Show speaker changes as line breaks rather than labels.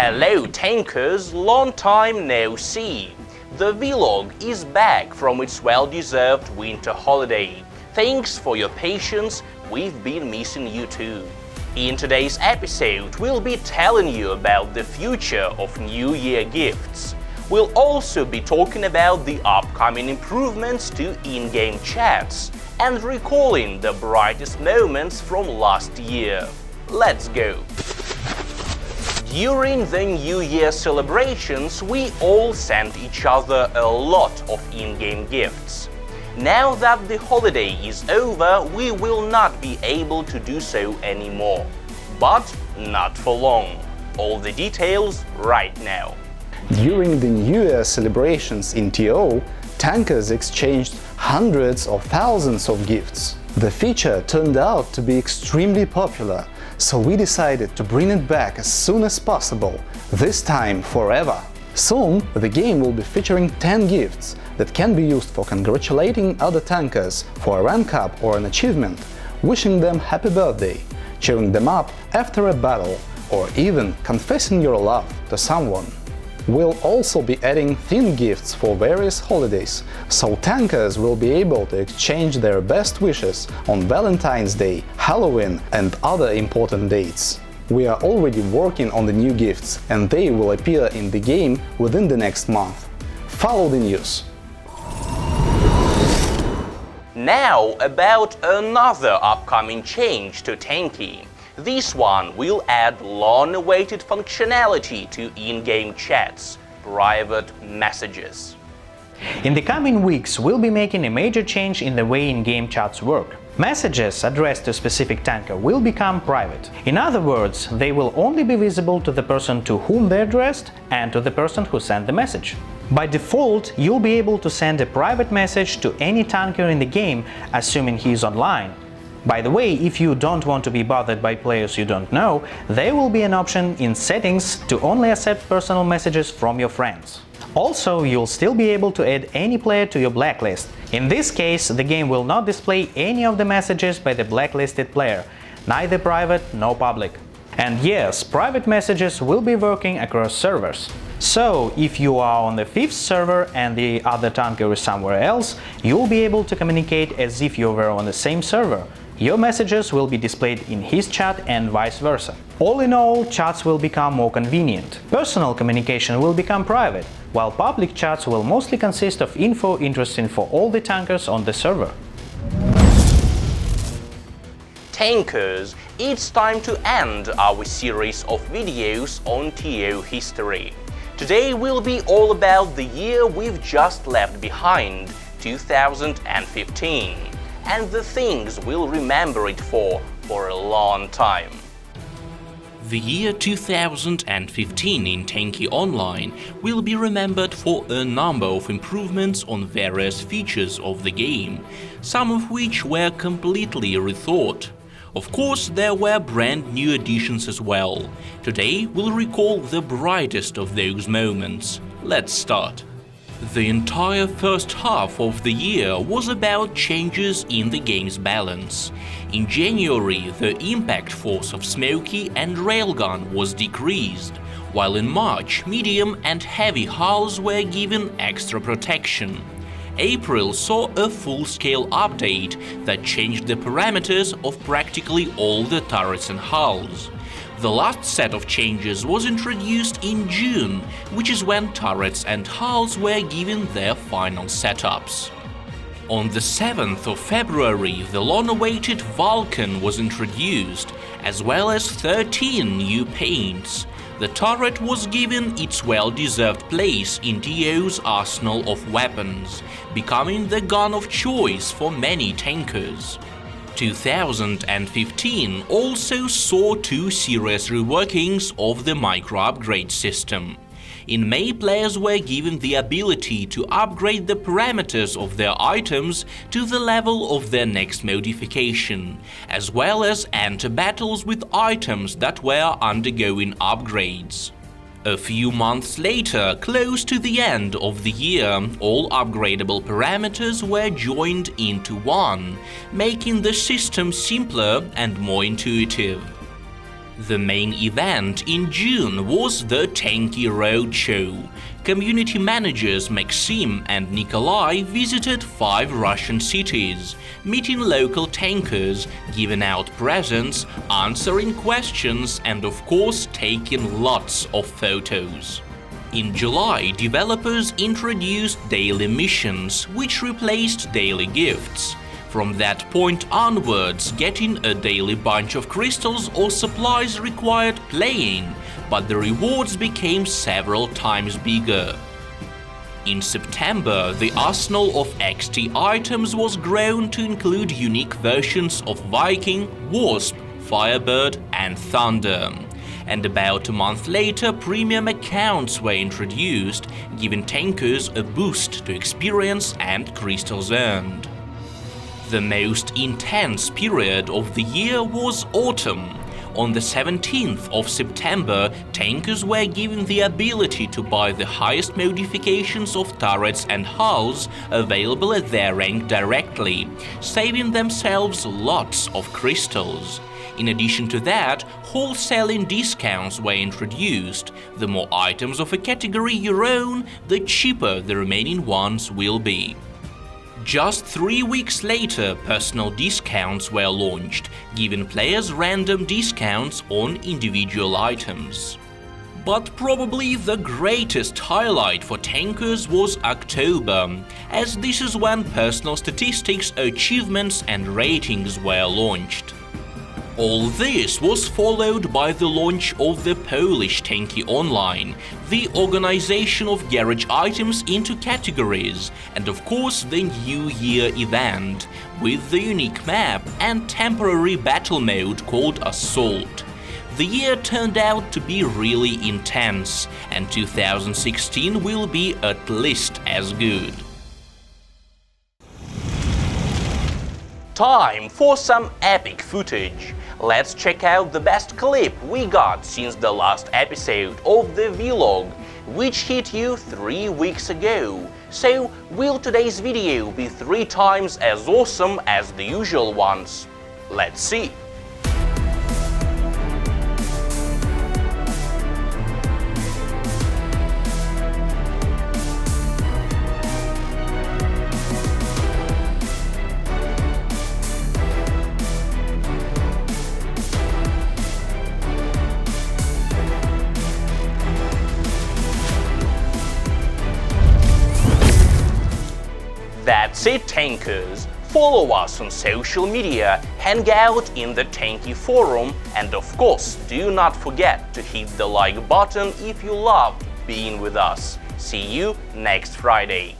Hello tankers, long time no see. The vlog is back from its well-deserved winter holiday. Thanks for your patience, we've been missing you too. In today's episode, we'll be telling you about the future of New Year gifts. We'll also be talking about the upcoming improvements to in-game chats and recalling the brightest moments from last year. Let's go! During the New Year celebrations, we all sent each other a lot of in-game gifts. Now that the holiday is over, we will not be able to do so anymore. But not for long. All the details right now.
During the New Year celebrations in TO, tankers exchanged hundreds of thousands of gifts. The feature turned out to be extremely popular, so we decided to bring it back as soon as possible, this time forever. Soon, the game will be featuring 10 gifts that can be used for congratulating other tankers for a rank up or an achievement, wishing them happy birthday, cheering them up after a battle, or even confessing your love to someone. We'll also be adding theme gifts for various holidays, so tankers will be able to exchange their best wishes on Valentine's Day, Halloween and other important dates. We are already working on the new gifts, and they will appear in the game within the next month. Follow the news.
Now about another upcoming change to Tanki. This one will add long-awaited functionality to in-game chats, private messages.
In the coming weeks, we'll be making a major change in the way in-game chats work. Messages addressed to a specific tanker will become private. In other words, they will only be visible to the person to whom they're addressed and to the person who sent the message. By default, you'll be able to send a private message to any tanker in the game, assuming he is online. By the way, if you don't want to be bothered by players you don't know, there will be an option in settings to only accept personal messages from your friends. Also, you'll still be able to add any player to your blacklist. In this case, the game will not display any of the messages by the blacklisted player, neither private nor public. And yes, private messages will be working across servers. So, if you are on the 5th server and the other tanker is somewhere else, you'll be able to communicate as if you were on the same server. Your messages will be displayed in his chat and vice versa. All in all, chats will become more convenient. Personal communication will become private, while public chats will mostly consist of info interesting for all the tankers on the server.
Tankers, it's time to end our series of videos on TO history. Today will be all about the year we've just left behind, 2015. And the things we'll remember it for a long time.
The year 2015 in Tanki Online will be remembered for a number of improvements on various features of the game, some of which were completely rethought. Of course, there were brand new additions as well. Today we'll recall the brightest of those moments. Let's start. The entire first half of the year was about changes in the game's balance. In January, the impact force of Smoky and Railgun was decreased, while in March, medium and heavy hulls were given extra protection. April saw a full-scale update that changed the parameters of practically all the turrets and hulls. The last set of changes was introduced in June, which is when turrets and hulls were given their final setups. On the 7th of February, the long-awaited Vulcan was introduced, as well as 13 new paints. The turret was given its well-deserved place in TO's arsenal of weapons, becoming the gun of choice for many tankers. 2015 also saw two serious reworkings of the micro-upgrade system. In May, players were given the ability to upgrade the parameters of their items to the level of their next modification, as well as enter battles with items that were undergoing upgrades. A few months later, close to the end of the year, all upgradable parameters were joined into one, making the system simpler and more intuitive. The main event in June was the Tanki Roadshow. Community managers Maxim and Nikolai visited 5 Russian cities, meeting local tankers, giving out presents, answering questions and of course taking lots of photos. In July, developers introduced daily missions, which replaced daily gifts. From that point onwards, getting a daily bunch of crystals or supplies required playing, but the rewards became several times bigger. In September, the arsenal of XT items was grown to include unique versions of Viking, Wasp, Firebird and Thunder. And about a month later, premium accounts were introduced, giving tankers a boost to experience and crystals earned. The most intense period of the year was autumn. On the 17th of September, tankers were given the ability to buy the highest modifications of turrets and hulls available at their rank directly, saving themselves lots of crystals. In addition to that, wholesaling discounts were introduced. The more items of a category you own, the cheaper the remaining ones will be. Just 3 weeks later, personal discounts were launched, giving players random discounts on individual items. But probably the greatest highlight for tankers was October, as this is when personal statistics, achievements and ratings were launched. All this was followed by the launch of the Polish Tanki Online, the organization of garage items into categories, and of course the New Year event, with the unique map and temporary battle mode called Assault. The year turned out to be really intense, and 2016 will be at least as good.
Time for some epic footage. Let's check out the best clip we got since the last episode of the vlog, which hit you 3 weeks ago. So, will today's video be 3 times as awesome as the usual ones? Let's see. That's it, tankers! Follow us on social media, hang out in the Tanki forum, and of course, do not forget to hit the like button if you loved being with us. See you next Friday!